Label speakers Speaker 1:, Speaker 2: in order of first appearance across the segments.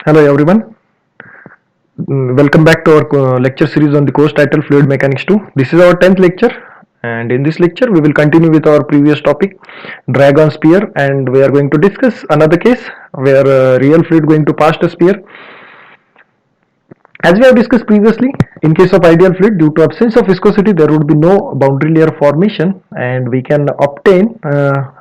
Speaker 1: Hello everyone. Welcome back to our lecture series on the course title Fluid Mechanics 2. This is our 10th lecture, and in this lecture we will continue with our previous topic drag on sphere, and we are going to discuss another case where real fluid going to pass the sphere. As we have discussed previously, in case of ideal fluid, due to absence of viscosity, there would be no boundary layer formation, and we can obtain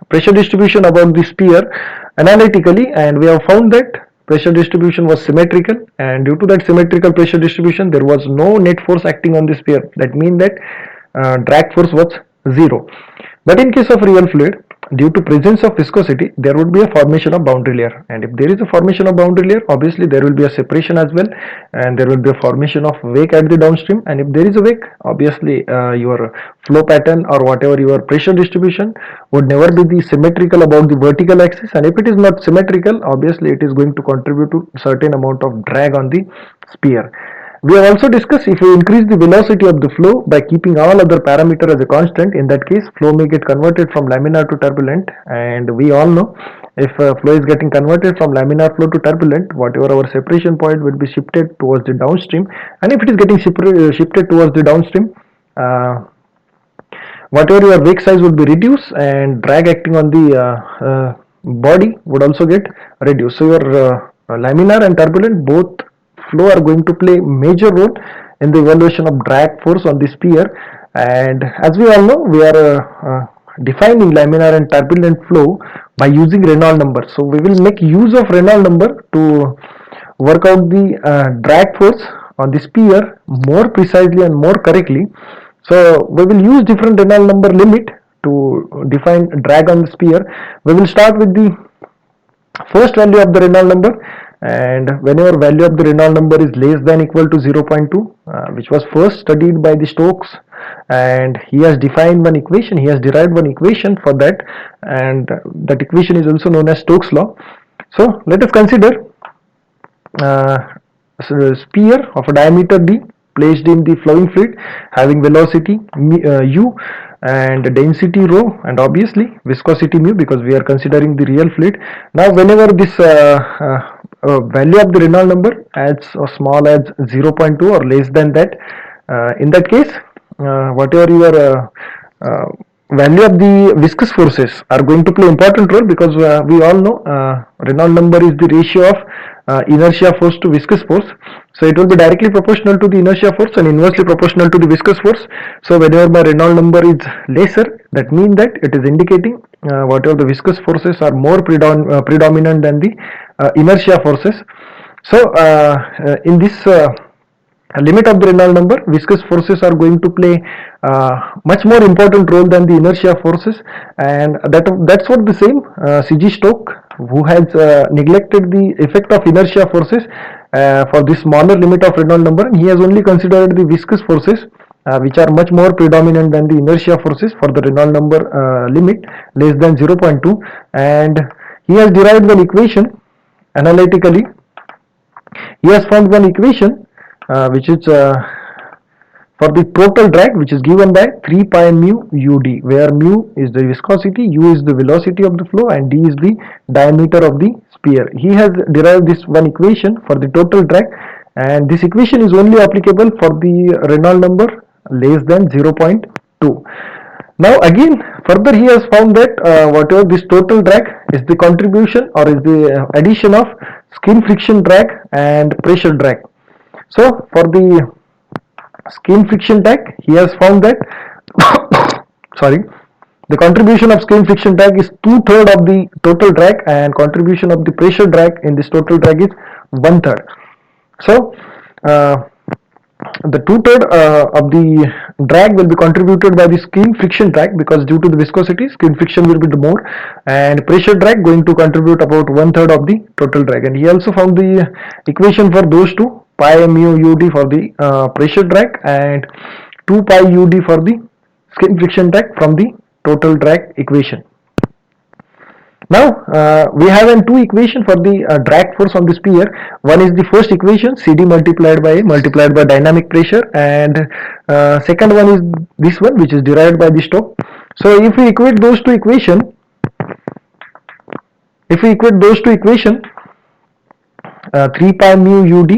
Speaker 1: pressure distribution about the sphere analytically, and we have found that pressure distribution was symmetrical, and due to that symmetrical pressure distribution, there was no net force acting on the sphere. That means that drag force was zero. But in case of real fluid, due to presence of viscosity, there would be a formation of boundary layer, and if there is a formation of boundary layer, obviously there will be a separation as well, and there will be a formation of wake at the downstream. And if there is a wake, obviously your flow pattern or whatever your pressure distribution would never be the symmetrical about the vertical axis, and if it is not symmetrical, obviously it is going to contribute to certain amount of drag on the sphere. We have also discussed if we increase the velocity of the flow by keeping all other parameters as a constant, in that case flow may get converted from laminar to turbulent, and we all know if flow is getting converted from laminar flow to turbulent, whatever our separation point will be shifted towards the downstream, and if it is getting shifted towards the downstream, uh, whatever your wake size would be reduced, and drag acting on the body would also get reduced. So your laminar and turbulent both flow are going to play major role in the evaluation of drag force on the sphere. And as we all know, we are defining laminar and turbulent flow by using Reynolds number. So we will make use of Reynolds number to work out the drag force on the sphere more precisely and more correctly. So we will use different Reynolds number limit to define drag on the sphere. We will start with the first value of the Reynolds number, and whenever value of the Reynolds number is less than equal to 0.2, which was first studied by the Stokes, and he has defined one equation, he has derived one equation for that, and that equation is also known as Stokes law. So let us consider uh, sphere of a diameter d placed in the flowing fluid having velocity u and density rho and obviously viscosity mu, because we are considering the real fluid. Now whenever this value of the Reynolds number as small as 0.2 or less than that, in that case whatever your value of the viscous forces are going to play important role, because we all know Reynolds number is the ratio of inertia force to viscous force. So it will be directly proportional to the inertia force and inversely proportional to the viscous force. So whenever my Reynolds number is lesser, that means that it is indicating whatever the viscous forces are more predominant than the inertia forces. So in this limit of the Reynolds number, viscous forces are going to play much more important role than the inertia forces, and that's what the same C.G. Stokes, who has neglected the effect of inertia forces for this smaller limit of Reynolds number, and he has only considered the viscous forces which are much more predominant than the inertia forces for the Reynolds number limit less than 0.2, and he has derived one equation analytically. He has found one equation which is for the total drag, which is given by 3 pi mu ud, where mu is the viscosity, u is the velocity of the flow, and d is the diameter of the sphere. He has derived this one equation for the total drag, and this equation is only applicable for the Reynolds number less than 0.2. Now again further he has found that whatever this total drag is the contribution or is the addition of skin friction drag and pressure drag. So for the skin friction drag, he has found that sorry, the contribution of skin friction drag is 2/3 of the total drag, and contribution of the pressure drag in this total drag is 1/3. So the 2/3 of the drag will be contributed by the skin friction drag, because due to the viscosity skin friction will be the more, and pressure drag going to contribute about 1/3 of the total drag. And he also found the equation for those two, pi mu ud for the pressure drag and 2 pi ud for the skin friction drag from the total drag equation. Now we have two equation for the drag force on the sphere. One is the first equation, CD multiplied by dynamic pressure, and second one is this one, which is derived by the Stokes. So if we equate those two equation, 3 pi mu ud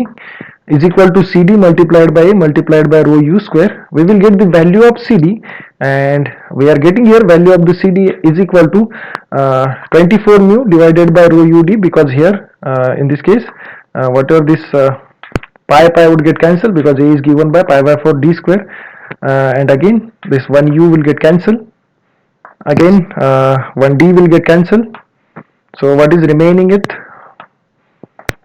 Speaker 1: is equal to CD multiplied by A multiplied by rho u square. We will get the value of CD, and we are getting here value of the CD is equal to 24 mu divided by rho ud, because here in this case whatever this pi would get cancelled, because A is given by pi by 4 d square, and again this 1 u will get cancelled, again 1 d will get cancelled. So what is remaining?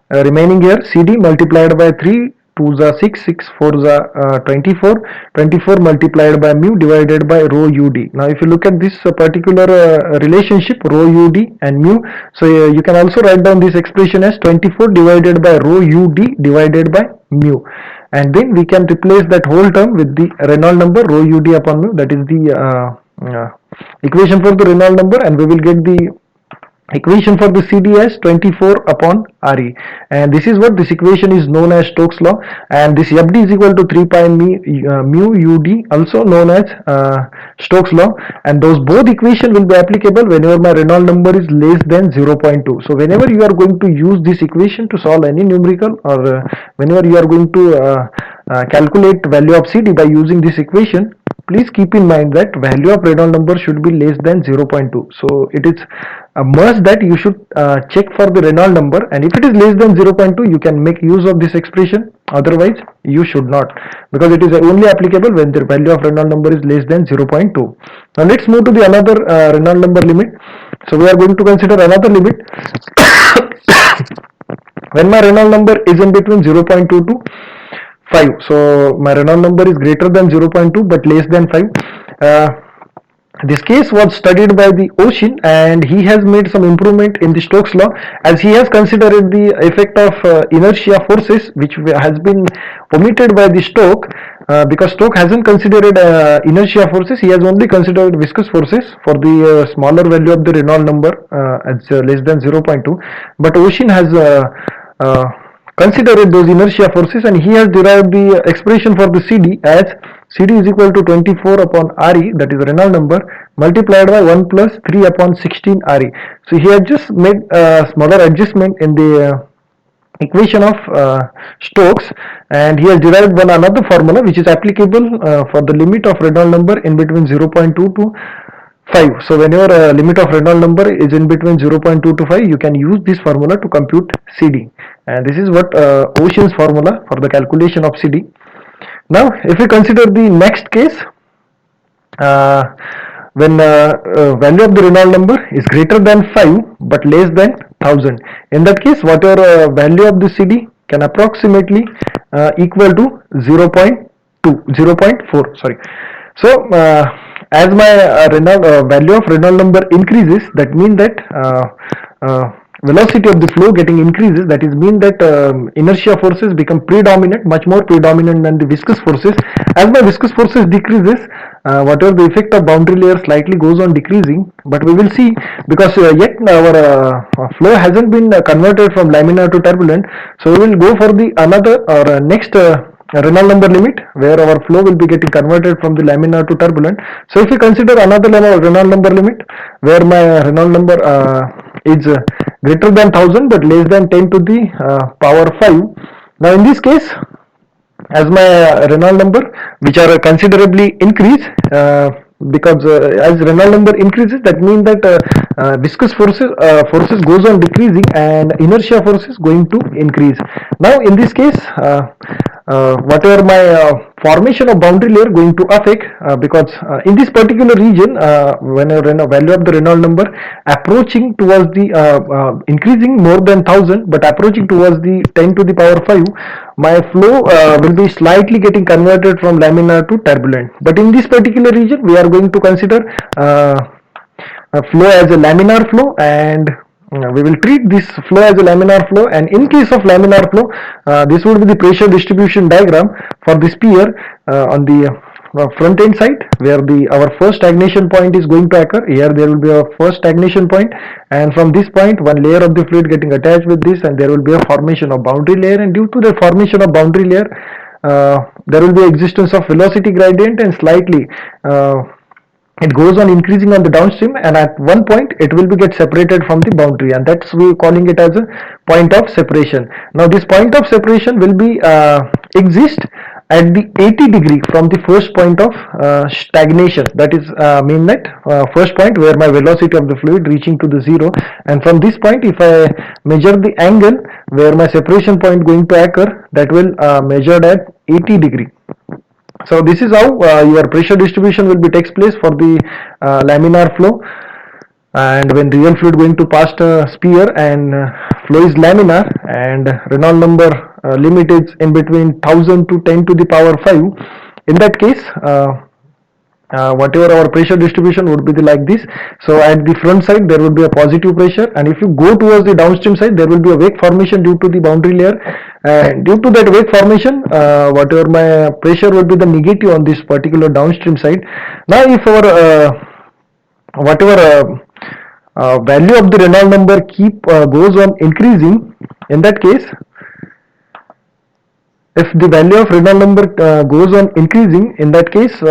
Speaker 1: Remaining here CD multiplied by 3 2s are 6 6 4s are 24 24 multiplied by mu divided by rho ud. Now if you look at this particular relationship rho ud and mu, so you can also write down this expression as 24 divided by rho ud divided by mu, and then we can replace that whole term with the Reynolds number rho ud upon mu, that is the equation for the Reynolds number, and we will get the equation for the CD as 24 upon RE, and this is what this equation is known as Stokes law, and this FD is equal to 3 pi mu UD, also known as Stokes law, and those both equation will be applicable whenever my Reynolds number is less than 0.2. So whenever you are going to use this equation to solve any numerical, or whenever you are going to calculate value of CD by using this equation, please keep in mind that value of Reynolds number should be less than 0.2. So it is a must that you should check for the Reynolds number, and if it is less than 0.2 you can make use of this expression, otherwise you should not, because it is only applicable when the value of Reynolds number is less than 0.2. Now let's move to the another Reynolds number limit. So we are going to consider another limit when my Reynolds number is in between 0.2 to 5. So my Reynolds number is greater than 0.2 but less than 5. This case was studied by the Ocean, and he has made some improvement in the Stokes law, as he has considered the effect of inertia forces, which has been omitted by the Stokes, because Stokes hasn't considered inertia forces. He has only considered viscous forces for the smaller value of the Reynolds number as less than 0.2, but Ocean has considered those inertia forces, and he has derived the expression for the CD as CD is equal to 24 upon RE, that is Reynolds number, multiplied by 1 plus 3 upon 16 RE. So he has just made a smaller adjustment in the equation of Stokes, and he has derived another formula which is applicable for the limit of Reynolds number in between 0.2 to 5. So whenever a limit of Reynolds number is in between 0.2 to 5, you can use this formula to compute CD, and this is what Ocean's formula for the calculation of CD. Now if we consider the next case, when value of the Reynolds number is greater than 5 but less than 1000, in that case whatever value of the CD can approximately equal to 0.4, sorry. So as my value of Reynolds number increases, that means that velocity of the flow getting increases, that is mean that inertia forces become predominant, much more predominant than the viscous forces. As my viscous forces decreases, whatever the effect of boundary layer slightly goes on decreasing, but we will see, because yet our flow hasn't been converted from laminar to turbulent, so we will go for the another or next Reynolds number limit, where our flow will be getting converted from the laminar to turbulent. So if we consider another Reynolds number limit where my Reynolds number is greater than 1000 but less than 10 to the power 5. Now in this case, as my Reynolds number which are considerably increase, because as Reynolds number increases, that means that viscous forces goes on decreasing and inertia forces going to increase. Now in this case, whatever my formation of boundary layer going to affect, because in this particular region, when a value of the Reynolds number approaching towards the increasing more than 1000 but approaching towards the 10 to the power 5, my flow will be slightly getting converted from laminar to turbulent. But in this particular region we are going to consider flow as a laminar flow, and we will treat this flow as a laminar flow. And in case of laminar flow, this would be the pressure distribution diagram for the sphere on the front end side, where our first stagnation point is going to occur. Here there will be a first stagnation point, and from this point one layer of the fluid getting attached with this, and there will be a formation of boundary layer, and due to the formation of boundary layer there will be existence of velocity gradient, and slightly it goes on increasing on the downstream, and at one point it will be get separated from the boundary, and that's we calling it as a point of separation. Now this point of separation will be exist at the 80 degree from the first point of stagnation, that is mean that first point where my velocity of the fluid reaching to the zero, and from this point if I measure the angle where my separation point going to occur, that will measured at 80 degree. So this is how your pressure distribution will be takes place for the laminar flow. And when real fluid going to pass a sphere and flow is laminar, and Reynolds number limit is in between 1000 to 10 to the power 5, in that case whatever our pressure distribution would be like this. So at the front side there will be a positive pressure, and if you go towards the downstream side there will be a wake formation due to the boundary layer, and due to that wake formation whatever my pressure would be the negative on this particular downstream side. Now if our whatever value of the Reynolds number goes on increasing, in that case if the value of Reynolds number goes on increasing, in that case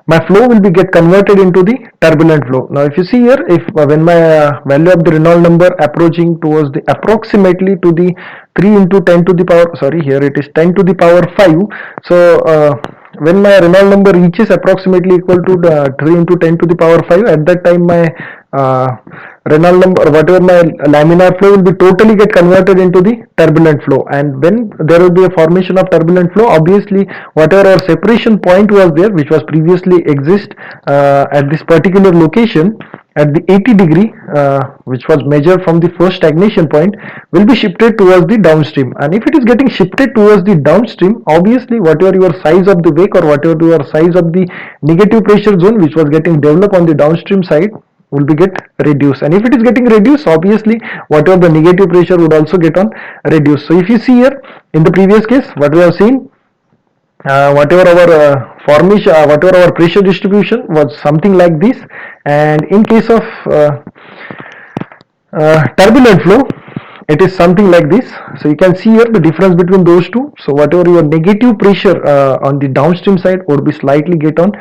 Speaker 1: my flow will be get converted into the turbulent flow. Now if you see here, if when my value of the Reynolds number approaching towards the approximately to the 3 into 10 to the power, sorry, here it is 10 to the power 5. So when my Reynolds number reaches approximately equal to 3 into 10 to the power 5, at that time my Reynolds number, whatever my laminar flow will be totally get converted into the turbulent flow. And when there will be a formation of turbulent flow, obviously whatever our separation point was there, which was previously exist at this particular location at the 80 degree, which was measured from the first stagnation point, will be shifted towards the downstream. And if it is getting shifted towards the downstream, obviously whatever your size of the wake or whatever your size of the negative pressure zone which was getting developed on the downstream side will be get reduced. And if it is getting reduced, obviously whatever the negative pressure would also get on reduced. So if you see here in the previous case, what we have seen, whatever our formation, whatever our pressure distribution was something like this, and in case of turbulent flow it is something like this. So you can see here the difference between those two. So whatever your negative pressure on the downstream side would be slightly get on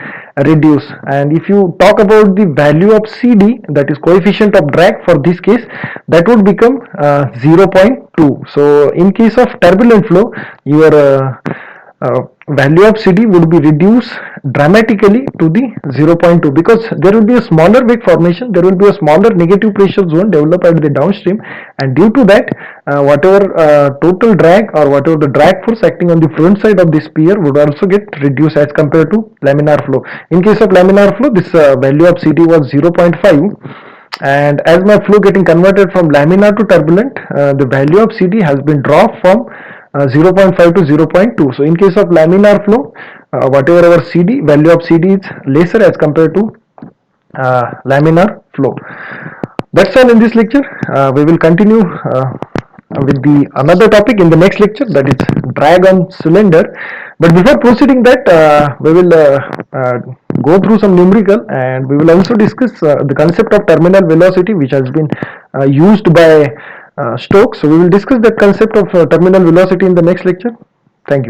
Speaker 1: reduce. And if you talk about the value of CD, that is coefficient of drag for this case, that would become 0.2. So in case of turbulent flow, your value of CD would be reduced dramatically to the 0.2, because there will be a smaller wake formation, there will be a smaller negative pressure zone developed at the downstream, and due to that whatever total drag or whatever the drag force acting on the front side of the sphere would also get reduced as compared to laminar flow. In case of laminar flow, this value of CD was 0.5, and as my flow getting converted from laminar to turbulent, the value of CD has been dropped from 0.5 to 0.2. So in case of laminar flow, whatever our CD, value of CD is lesser as compared to laminar flow. That's all in this lecture. We will continue with the another topic in the next lecture, that is drag on cylinder. But before proceeding that, we will go through some numerical, and we will also discuss the concept of terminal velocity, which has been used by Stokes. So we will discuss that concept of terminal velocity in the next lecture.